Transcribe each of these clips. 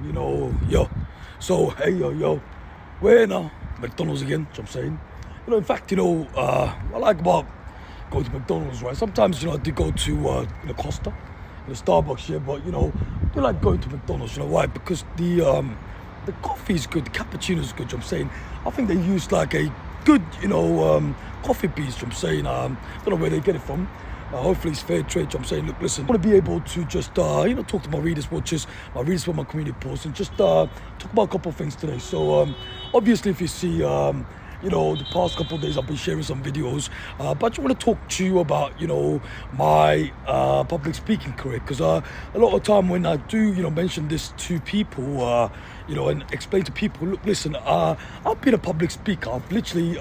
Yo. So, hey, yo, we're now McDonald's again, what I'm saying. In fact, I like about going to McDonald's, right? Sometimes, I do go to, Costa, Starbucks here, but, I do like going to McDonald's, why? Because the coffee is good, the cappuccino is good, I'm saying. I think they use like a good, coffee beans, I'm saying. Don't know where they get it from. Hopefully it's fair trade. I'm saying, look, listen, I want to be able to just, talk to my readers, watchers, my readers for my community posts, and just talk about a couple of things today. So, obviously, if you see, the past couple of days I've been sharing some videos, but I just want to talk to you about, my public speaking career, because a lot of time when I do, mention this to people, and explain to people, look, listen, I've been a public speaker. I've literally,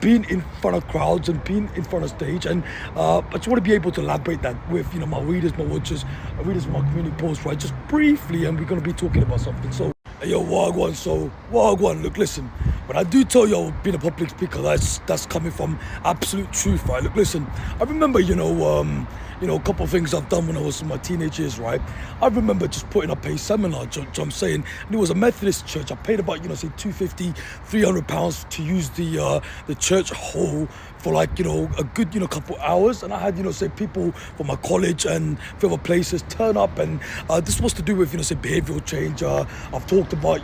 been in front of crowds and been in front of stage, and I just want to be able to elaborate that with my readers, my watchers, my readers of my community posts, right? Just briefly, and we're going to be talking about something. So, hey, yo, Wagwan. So, Wagwan, look, listen. When I do tell you I've been a public speaker, that's coming from absolute truth, right? Look, listen. I remember, a couple of things I've done when I was in my teenage years, right? I remember just putting up a seminar, I'm saying, and it was a Methodist church. I paid about, say £250, £300 to use the church hall for like, a good, couple hours. And I had, say people from my college and from other places turn up, and this was to do with, say behavioral change. I've talked about,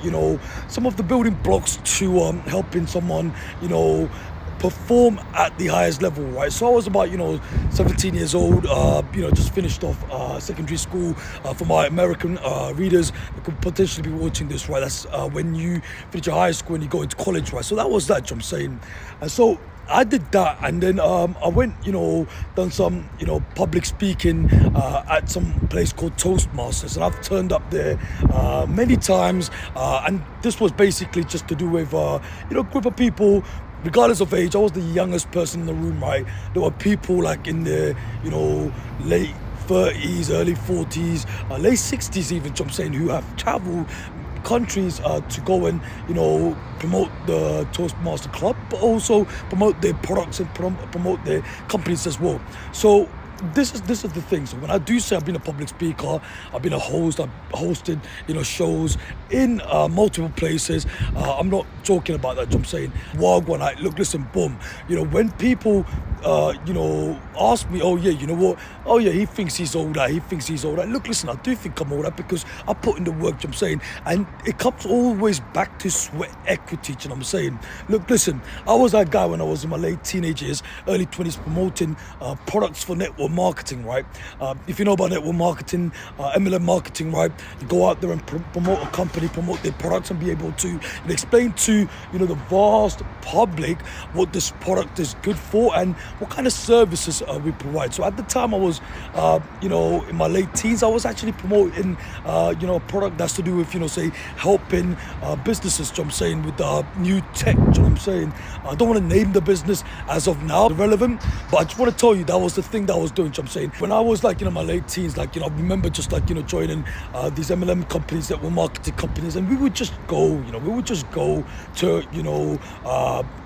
some of the building blocks to helping someone, perform at the highest level, right? So I was about 17 years old, just finished off secondary school. For my American readers that could potentially be watching this, right? That's when you finish your high school and you go into college, right? So that was that, I'm saying. And so I did that, and then I went, done some, public speaking at some place called Toastmasters, and I've turned up there many times, and this was basically just to do with, group of people, regardless of age. I was the youngest person in the room, right? There were people like in their, late 30s, early 40s, late 60s even, I'm saying, who have traveled countries to go and promote the Toastmaster Club, but also promote their products and promote their companies as well. So this is the thing. So when I do say I've been a public speaker, I've been a host, I've hosted shows in multiple places. I'm not joking about that. I'm saying, Wagwan, look, listen, boom. When people ask me, oh yeah, you know what? Oh yeah, he thinks he's all that. He thinks he's all that. Look, listen, I do think I'm all that because I put in the work. I'm saying, and it comes always back to sweat equity. You know what I'm saying? Look, listen, I was that guy when I was in my late teenage years, early 20s, promoting products for network marketing, right? If you know about network marketing, MLM marketing, right? You go out there and promote a company, promote their products, and be able to explain to the vast public what this product is good for and what kind of services we provide. So at the time I was, in my late teens, I was actually promoting, a product that's to do with, say, helping businesses, I'm saying, with new tech, I'm saying. I don't want to name the business as of now, relevant, but I just want to tell you that was the thing that I was doing, I'm saying. When I was like, my late teens, like, I remember just like, joining these MLM companies that were marketing companies, and we would just go, to,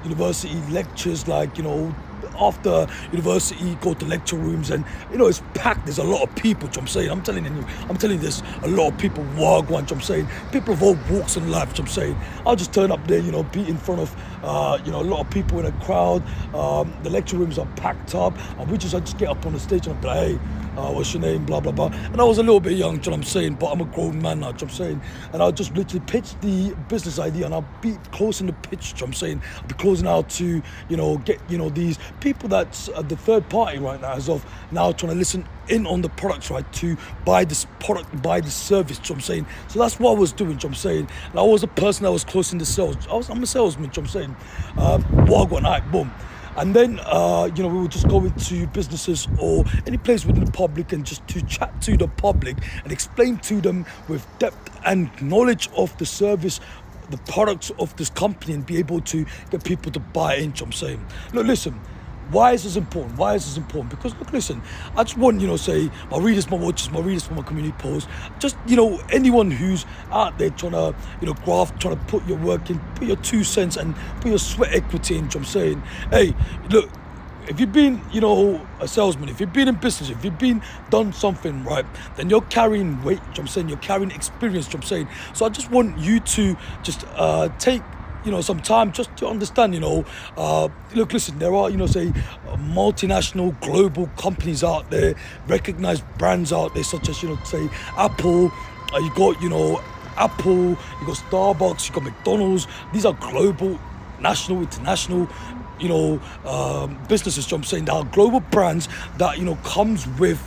university lectures, like, after university, go to lecture rooms, and it's packed. There's a lot of people, I'm saying. I'm telling you, there's a lot of people, Wagwan, I'm saying, people of all walks in life, I'm saying. I'll just turn up there, be in front of a lot of people in a crowd. The lecture rooms are packed up, and I just get up on the stage and I'm like, hey, what's your name, blah blah blah. And I was a little bit young, I'm saying, but I'm a grown man now, I'm saying. And I'll just literally pitch the business idea, and I'll be closing the pitch, I'm saying. I'll be closing out to get these people that's the third party right now, as of now, trying to listen in on the products, right, to buy this product, buy this service, I'm saying. So that's what I was doing, I'm saying. And I was a person that was closing the sales. I'm a salesman, I'm saying. Wagwan, alright, boom. And then, we would just go into businesses or any place within the public and just to chat to the public and explain to them with depth and knowledge of the service, the products of this company, and be able to get people to buy in, I'm saying. Look, listen. Why is this important? Because, look, listen, I just want, say, my readers, my watchers, my readers for my community posts, just, anyone who's out there trying to, graft, trying to put your work in, put your 2 cents and put your sweat equity in, I'm saying, hey, look, if you've been, a salesman, if you've been in business, if you've been done something right, then you're carrying weight. I'm saying you're carrying experience. I'm saying. So I just want you to just take some time just to understand, look, listen, there are, say, multinational global companies out there, recognized brands out there, such as, say, Apple, you got, Apple, you got Starbucks, you got McDonald's. These are global, national, international, businesses. So I'm saying there are global brands that comes with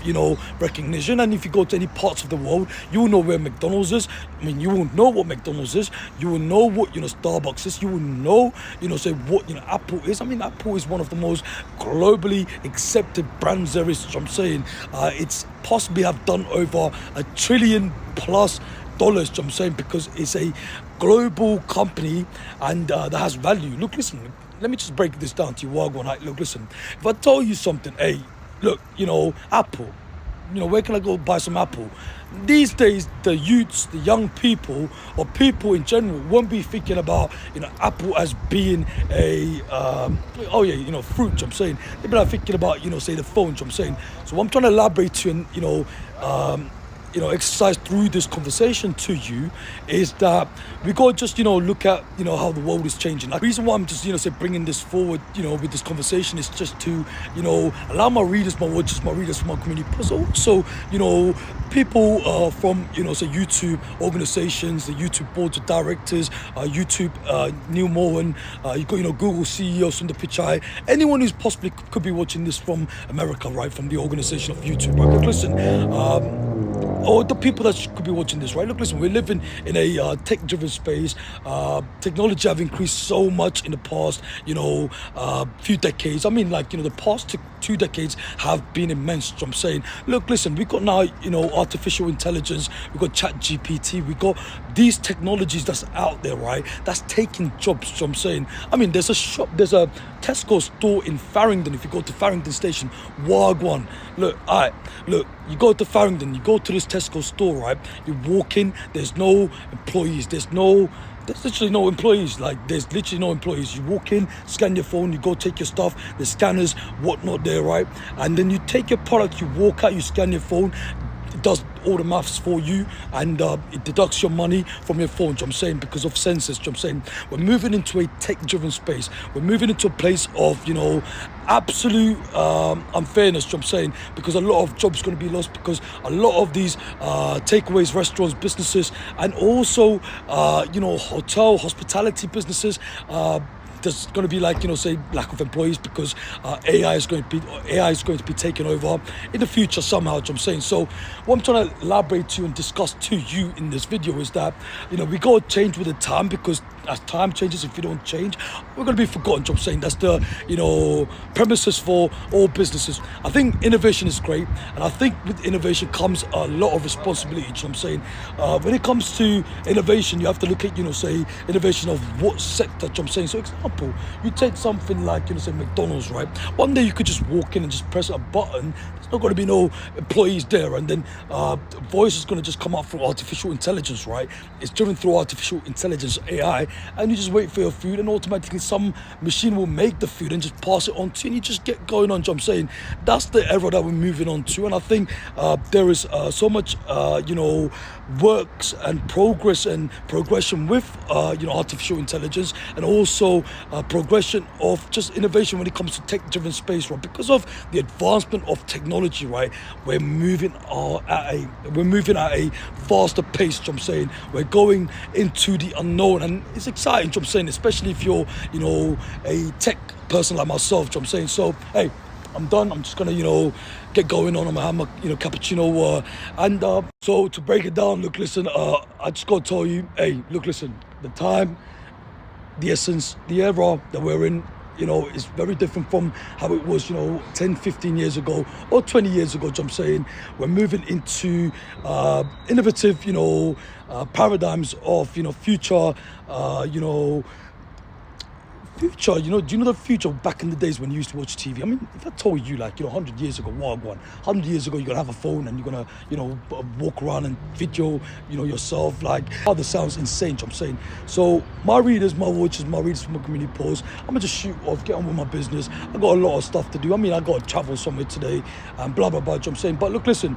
recognition. And if you go to any parts of the world, you will know where McDonald's is. I mean, you will know what McDonald's is. You will know what Starbucks is. You will know say what Apple is. I mean, Apple is one of the most globally accepted brands there is. So I'm saying it's possibly have done over $1 trillion plus. I'm saying, because it's a global company and that has value. Look, listen, let me just break this down to you, Wagwan. Look, listen, if I tell you something, hey, look, Apple, where can I go buy some Apple? These days, the youths, the young people, or people in general won't be thinking about, Apple as being a, fruit, I'm saying. They'll be thinking about, say the phone, I'm saying. So I'm trying to elaborate to you, exercise through this conversation to you is that we got to just look at how the world is changing. The reason why I'm just say bringing this forward with this conversation is just to allow my readers, my watchers, my readers from my community, plus also people from say YouTube organizations, the YouTube boards of directors, YouTube Neil Mohan, you got Google CEO Sundar Pichai, anyone who's possibly could be watching this from America, right, from the organization of YouTube, right? But listen, or the people that could be watching this, right? Look, listen, we're living in a tech-driven space. Technology have increased so much in the past, few decades. I mean, the past two decades have been immense. So I'm saying, look, listen, we got now, artificial intelligence, we got ChatGPT, we got these technologies that's out there, right? That's taking jobs. So I'm saying, I mean, there's a Tesco store in Farringdon. If you go to Farringdon Station, Wagwan. Look, you go to Farringdon, you go to this Tesco store, right? You walk in, there's no employees, there's literally no employees. There's literally no employees. You walk in, scan your phone, you go take your stuff, the scanners, whatnot there, right? And then you take your product, you walk out, you scan your phone, it does all the maths for you, and it deducts your money from your phone. I'm saying, because of sensors. I'm saying we're moving into a tech-driven space. We're moving into a place of absolute unfairness. I'm saying, because a lot of jobs going to be lost, because a lot of these takeaways, restaurants, businesses, and also hotel, hospitality businesses. There's going to be say lack of employees, because AI is going to be taken over in the future somehow. I'm saying. So what I'm trying to elaborate to and discuss to you in this video is that we got to change with the time, because as time changes, if you don't change, we're going to be forgotten. I'm saying that's the premises for all businesses. I think innovation is great, and I think with innovation comes a lot of responsibility. I'm saying when it comes to innovation, you have to look at say innovation of what sector. I'm saying. So example, you take something like say McDonald's, right? One day you could just walk in and just press a button. There's not going to be no employees there, and then voice is going to just come up through artificial intelligence, right? It's driven through artificial intelligence, AI, and you just wait for your food, and automatically some machine will make the food and just pass it on to you, and you just get going on. I'm saying that's the era that we're moving on to, and I think there is so much works and progress and progression with artificial intelligence, and also progression of just innovation when it comes to tech-driven space, right? Because of the advancement of technology, right? We're moving at a faster pace. I'm saying we're going into the unknown, and it's exciting. I'm saying, especially if you're a tech person like myself. I'm saying. So hey, I'm done. I'm just gonna get going on. I'm gonna have my cappuccino, and so to break it down, look, listen, I just gotta tell you, hey, look, listen, the time, the essence, the era that we're in, is very different from how it was, 10, 15 years ago or 20 years ago. I'm saying we're moving into innovative, paradigms of, future, future, do you know the future back in the days when you used to watch TV? I mean, if I told you, like, 100 years ago, what one, 100 years ago, you're gonna have a phone and you're gonna, walk around and video, yourself, like, oh, this sounds insane, I'm saying. So, my readers, my watchers, my readers from my community post, I'm gonna just shoot off, get on with my business. I got a lot of stuff to do. I mean, I gotta travel somewhere today and blah, blah, blah, I'm saying. But look, listen,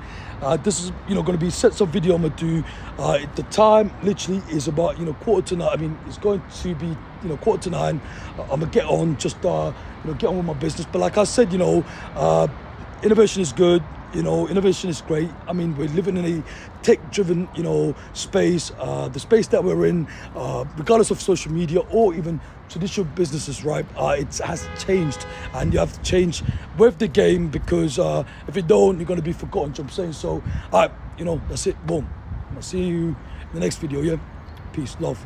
this is, gonna be sets of video I'm gonna do. The time literally is about, 8:45. I mean, it's going to be, 8:45. I'm gonna get on, just get on with my business. But like I said, innovation is good. Innovation is great. I mean, we're living in a tech-driven, space. The space that we're in, regardless of social media or even traditional businesses, right? It has changed, and you have to change with the game, because if you don't, you're gonna be forgotten. I'm saying. So, that's it. Boom. I'll see you in the next video. Yeah. Peace, love.